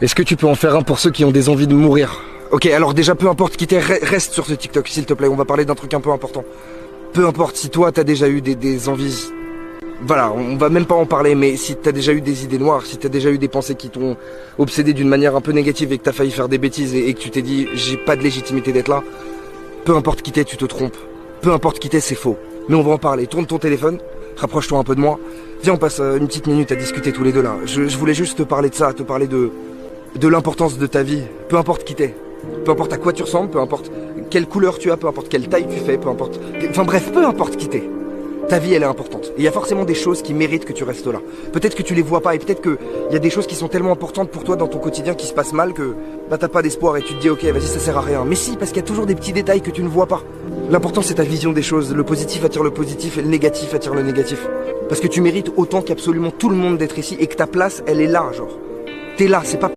Est-ce que tu peux en faire un pour ceux qui ont des envies de mourir? Ok, alors déjà, peu importe qui t'es, reste sur ce TikTok, s'il te plaît, on va parler d'un truc un peu important. Peu importe si toi, t'as déjà eu des envies... Voilà, on va même pas en parler, mais si t'as déjà eu des idées noires, si t'as déjà eu des pensées qui t'ont obsédé d'une manière un peu négative et que t'as failli faire des bêtises et que tu t'es dit, j'ai pas de légitimité d'être là, peu importe qui t'es, tu te trompes. Peu importe qui t'es, c'est faux. Mais on va en parler. Tourne ton téléphone, rapproche-toi un peu de moi. Viens, on passe une petite minute à discuter tous les deux là. Je voulais juste te parler de ça, te parler de l'importance de ta vie. Peu importe qui t'es. Peu importe à quoi tu ressembles, peu importe quelle couleur tu as, peu importe quelle taille tu fais, peu importe... Enfin bref, peu importe qui t'es. Ta vie, elle est importante. Et il y a forcément des choses qui méritent que tu restes là. Peut-être que tu les vois pas et peut-être qu'il y a des choses qui sont tellement importantes pour toi dans ton quotidien qui se passent mal que bah t'as pas d'espoir et tu te dis ok, vas-y, ça sert à rien. Mais si, parce qu'il y a toujours des petits détails que tu ne vois pas. L'important, c'est ta vision des choses. Le positif attire le positif et le négatif attire le négatif. Parce que tu mérites autant qu'absolument tout le monde d'être ici et que ta place, elle est là, genre. T'es là, c'est pas...